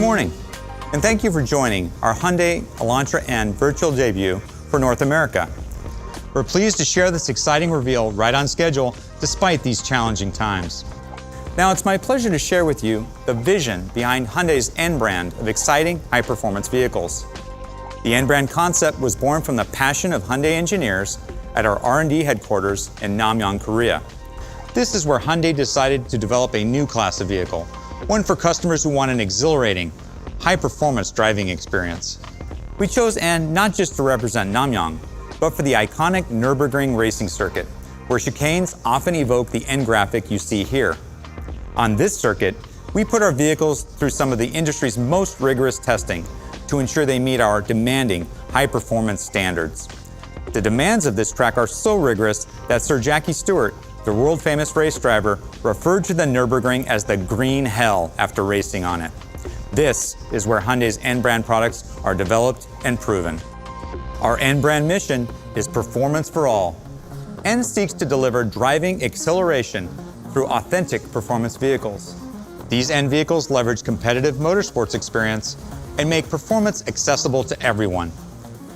morning, and thank you for joining our Hyundai Elantra N virtual debut for North America. We're pleased to share this exciting reveal right on schedule despite these challenging times. Now, it's my pleasure to share with you the vision behind Hyundai's N brand of exciting high-performance vehicles. The N brand concept was born from the passion of Hyundai engineers at our R&D headquarters in Namyang, Korea. This is where Hyundai decided to develop a new class of vehicle, one for customers who want an exhilarating, high-performance driving experience. We chose N not just to represent Namyang, but for the iconic Nürburgring racing circuit, where chicanes often evoke the N graphic you see here. On this circuit, we put our vehicles through some of the industry's most rigorous testing to ensure they meet our demanding high-performance standards. The demands of this track are so rigorous that Sir Jackie Stewart, the world-famous race driver, referred to the Nürburgring as the green hell after racing on it. This is where Hyundai's N brand products are developed and proven. Our N brand mission is performance for all. N seeks to deliver driving acceleration through authentic performance vehicles. These N vehicles leverage competitive motorsports experience and make performance accessible to everyone.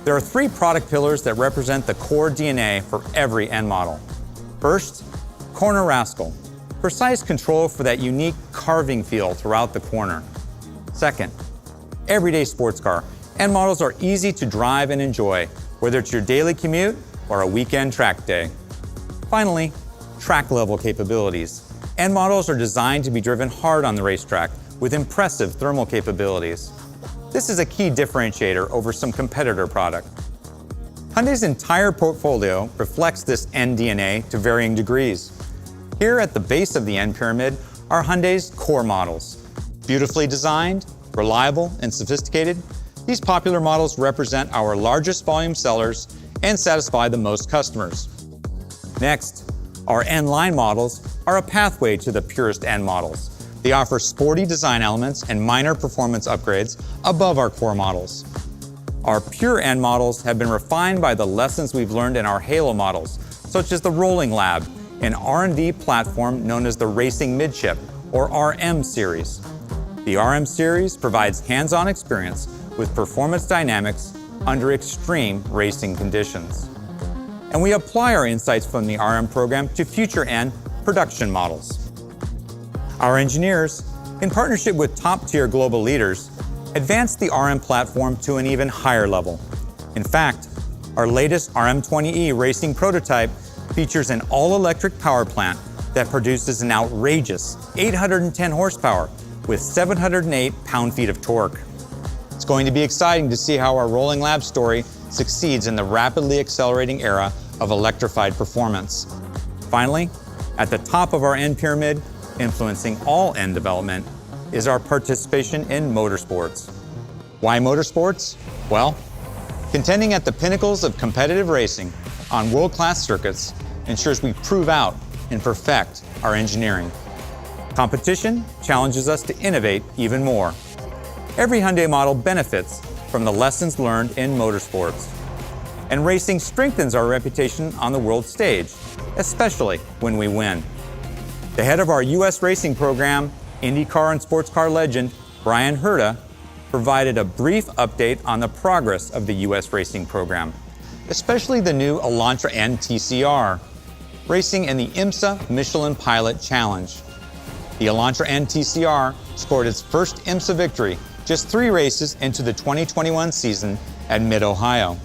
There are three product pillars that represent the core DNA for every N model. First, corner rascal, precise control for that unique carving feel throughout the corner. Second, everyday sports car. N models are easy to drive and enjoy, whether it's your daily commute or a weekend track day. Finally, track-level capabilities. N models are designed to be driven hard on the racetrack with impressive thermal capabilities. This is a key differentiator over some competitor product. Hyundai's entire portfolio reflects this N DNA to varying degrees. Here at the base of the N pyramid are Hyundai's core models. Beautifully designed, reliable, and sophisticated, these popular models represent our largest volume sellers and satisfy the most customers. Next, our N line models are a pathway to the purest N models. They offer sporty design elements and minor performance upgrades above our core models. Our pure N models have been refined by the lessons we've learned in our Halo models, such as the Rolling Lab, an R&D platform known as the Racing Midship, or RM series. The RM series provides hands-on experience with performance dynamics under extreme racing conditions. And we apply our insights from the RM program to future N production models. Our engineers, in partnership with top-tier global leaders, advanced the RM platform to an even higher level. In fact, our latest RM20E racing prototype features an all-electric power plant that produces an outrageous 810 horsepower with 708 pound-feet of torque. It's going to be exciting to see how our Rolling Lab story succeeds in the rapidly accelerating era of electrified performance. Finally, at the top of our N pyramid, influencing all N development, is our participation in motorsports. Why motorsports? Well, contending at the pinnacles of competitive racing on world-class circuits ensures we prove out and perfect our engineering. Competition challenges us to innovate even more. Every Hyundai model benefits from the lessons learned in motorsports. And racing strengthens our reputation on the world stage, especially when we win. The head of our U.S. racing program, IndyCar and sports car legend Brian Herta, provided a brief update on the progress of the U.S. racing program, especially the new Elantra N TCR, racing in the IMSA Michelin Pilot Challenge. The Elantra N TCR scored its first IMSA victory just 3 races into the 2021 season at Mid-Ohio.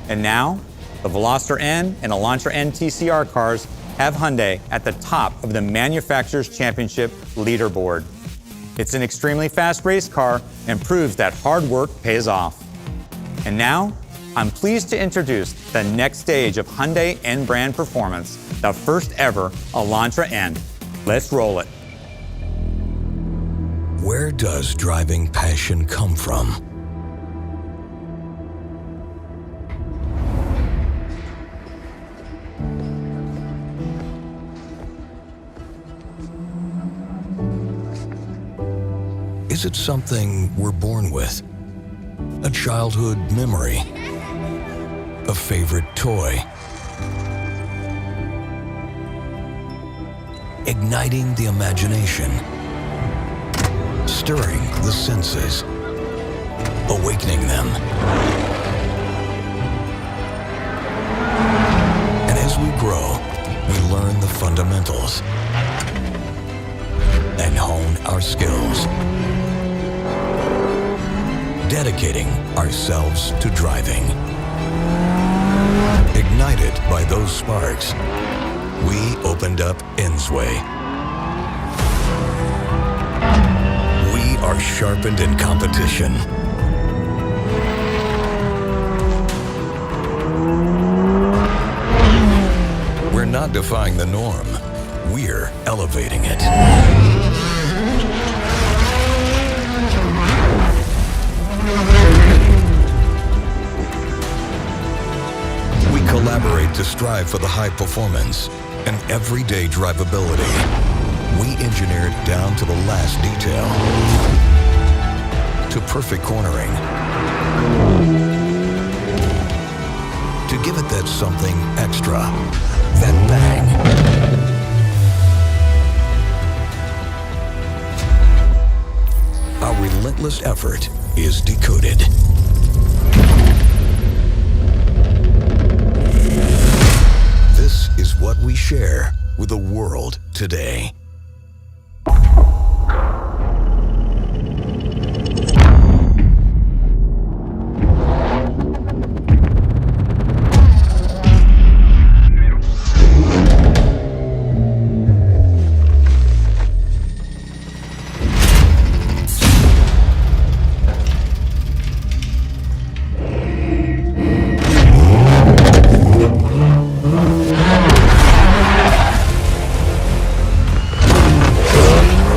And now, the Veloster N and Elantra N TCR cars have Hyundai at the top of the Manufacturers' Championship leaderboard. It's an extremely fast race car and proves that hard work pays off. And now, I'm pleased to introduce the next stage of Hyundai N brand performance, the first ever Elantra N. Let's roll it. Where does driving passion come from? Is it something we're born with? A childhood memory? A favorite toy? Igniting the imagination? stirring the senses, awakening them. And as we grow, we learn the fundamentals and hone our skills, dedicating ourselves to driving. Ignited by those sparks, we opened up Insway. We are sharpened in competition. We're not defying the norm, we're elevating it. We collaborate to strive for the high performance and everyday drivability. We engineer it down to the last detail, to perfect cornering, to give it that something extra, that bang. Our relentless effort is decoded. This is what we share with the world today.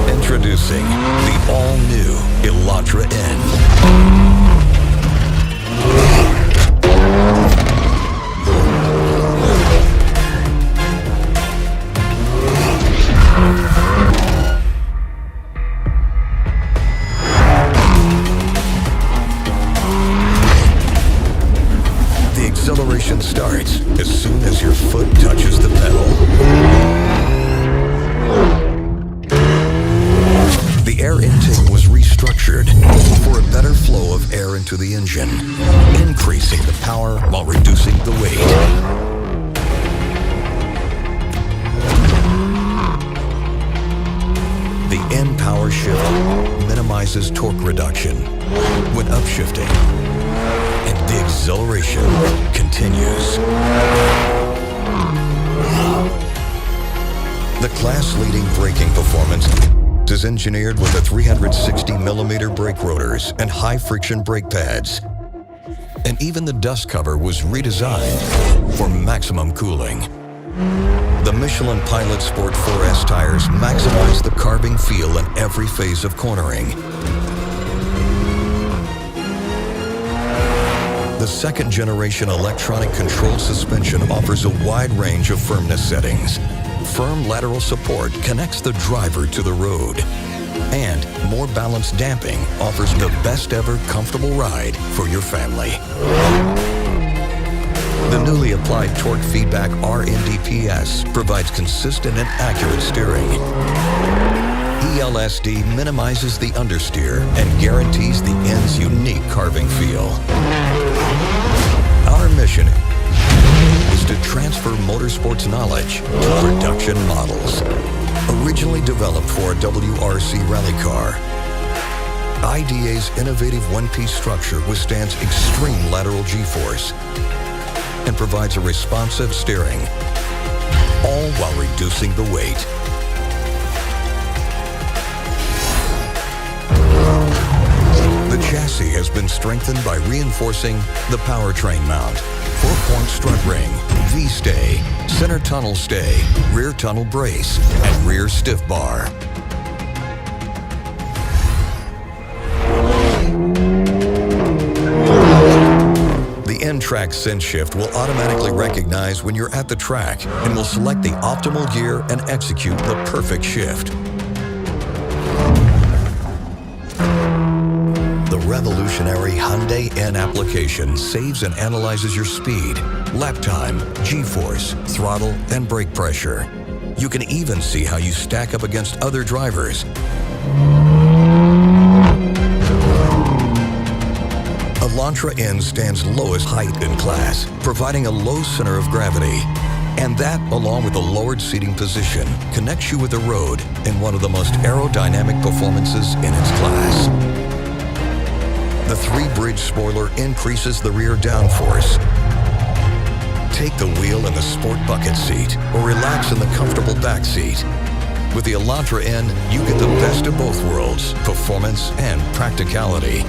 Introducing the all-new Elantra N. The acceleration starts as soon as your foot touches the pedal. The air intake was restructured for a better flow of air into the engine, increasing the power while reducing the weight. The N power shift minimizes torque reduction when upshifting, and the acceleration continues. The class-leading braking performance is engineered with the 360mm brake rotors and high-friction brake pads. And even the dust cover was redesigned for maximum cooling. The Michelin Pilot Sport 4S tires maximize the carving feel in every phase of cornering. The second-generation electronic controlled suspension offers a wide range of firmness settings. Firm lateral support connects the driver to the road. And more balanced damping offers the best ever comfortable ride for your family. The newly applied torque feedback RNDPS provides consistent and accurate steering. ELSD minimizes the understeer and guarantees the N's unique carving feel. Our mission is to transfer motorsports knowledge to production models. Originally developed for a WRC rally car, IDA's innovative one-piece structure withstands extreme lateral G-force and provides a responsive steering, all while reducing the weight. The chassis has been strengthened by reinforcing the powertrain mount, 4-point strut ring, V-stay, center tunnel stay, rear tunnel brace, and rear stiff bar. The N-Track Sense Shift will automatically recognize when you're at the track and will select the optimal gear and execute the perfect shift. The revolutionary Hyundai N application saves and analyzes your speed, lap time, G-force, throttle, and brake pressure. You can even see how you stack up against other drivers. Elantra N stands lowest height in class, providing a low center of gravity. And that, along with a lowered seating position, connects you with the road in one of the most aerodynamic performances in its class. The 3-bridge spoiler increases the rear downforce. Take the wheel in the sport bucket seat or relax in the comfortable back seat. With the Elantra N, you get the best of both worlds, performance and practicality.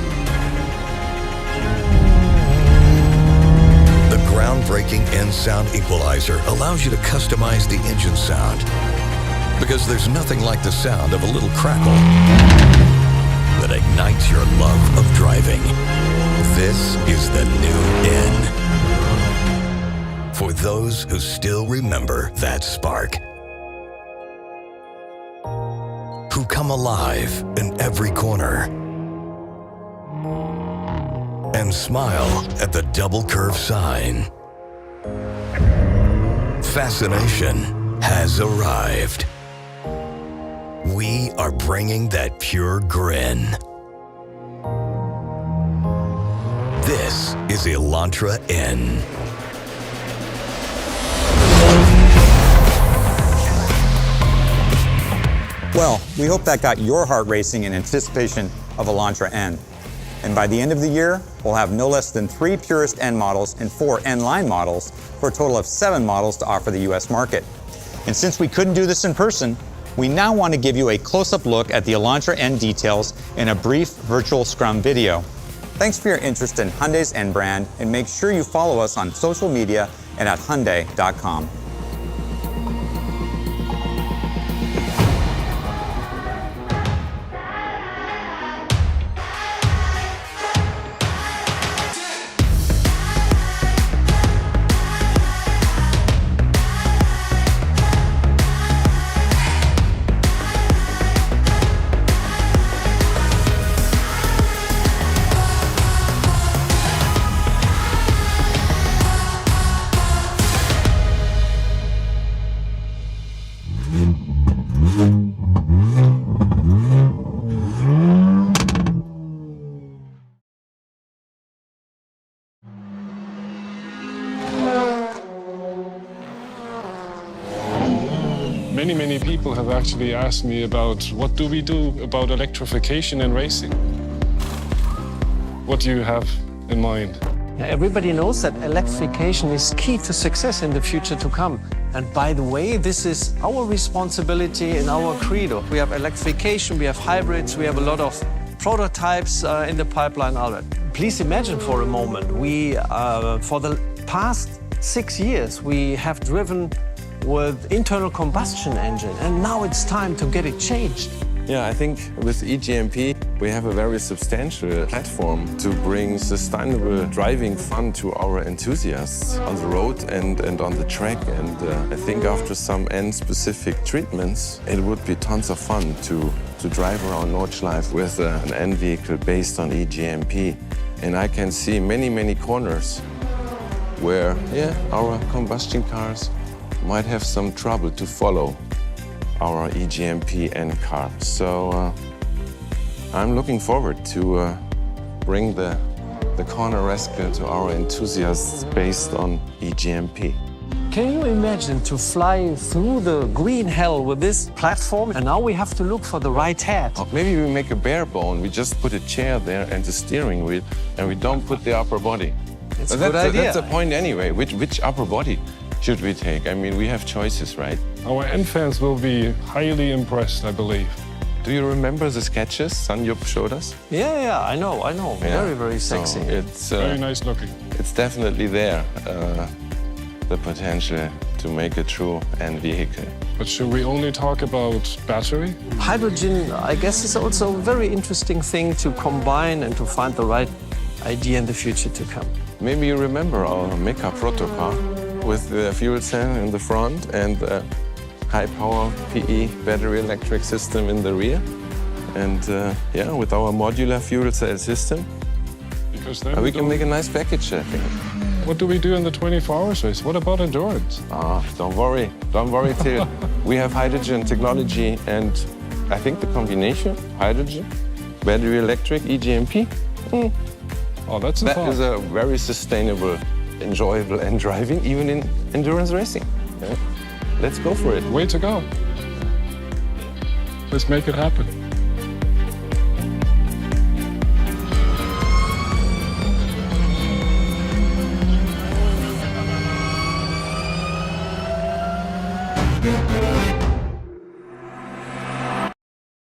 The groundbreaking N-Sound equalizer allows you to customize the engine sound, because there's nothing like the sound of a little crackle that ignites your love of driving. This is the new N. For those who still remember that spark. Who come alive in every corner. And smile at the double curve sign. Fascination has arrived. We are bringing that pure grin. This is Elantra N. Well, we hope that got your heart racing in anticipation of Elantra N. And by the end of the year, we'll have no less than 3 Purist N models and 4 N-Line models for a total of 7 models to offer the US market. And since we couldn't do this in person, we now want to give you a close-up look at the Elantra N details in a brief virtual scrum video. Thanks for your interest in Hyundai's N brand, and make sure you follow us on social media and at Hyundai.com. Many people have actually asked me about what do we do about electrification in racing? What do you have in mind? Everybody knows that electrification is key to success in the future to come. And by the way, this is our responsibility in our credo. We have electrification, we have hybrids, we have a lot of prototypes in the pipeline already. Please imagine for a moment, for the past 6 years, we have driven with internal combustion engine, and now it's time to get it changed. Yeah, I think with EGMP, we have a very substantial platform to bring sustainable driving fun to our enthusiasts on the road and on the track. And I think after some N-specific treatments, it would be tons of fun to drive around Nordschleife with an N vehicle based on EGMP. And I can see many corners where, our combustion cars might have some trouble to follow our EGMP N car. So I'm looking forward to bring the corner rescue to our enthusiasts based on EGMP. Can you imagine to fly through the green hell with this platform? And now we have to look for the right head. Maybe we make a bare bone. We just put a chair there and the steering wheel, and we don't put the upper body. It's a good idea. That's the point anyway. Which upper body should we take? I mean, we have choices, right? Our N fans will be highly impressed, I believe. Do you remember the sketches Sanjup showed us? Yeah, I know. Yeah. Very sexy. So it's Very nice looking. It's definitely there, the potential to make a true N vehicle. But should we only talk about battery? Hydrogen, I guess, is also a very interesting thing to combine and to find the right idea in the future to come. Maybe you remember our Mecha proto car with the fuel cell in the front and the high-power PE battery electric system in the rear. And with our modular fuel cell system, Because then we can make a nice package, I think. What do we do in the 24-hour race? What about endurance? Don't worry, Till. We have hydrogen technology, and I think the combination, hydrogen, battery electric, EGMP, Oh, that's a That thought. is a very sustainable, enjoyable and driving, even in endurance racing. Yeah. Let's go for it. Way to go. Let's make it happen.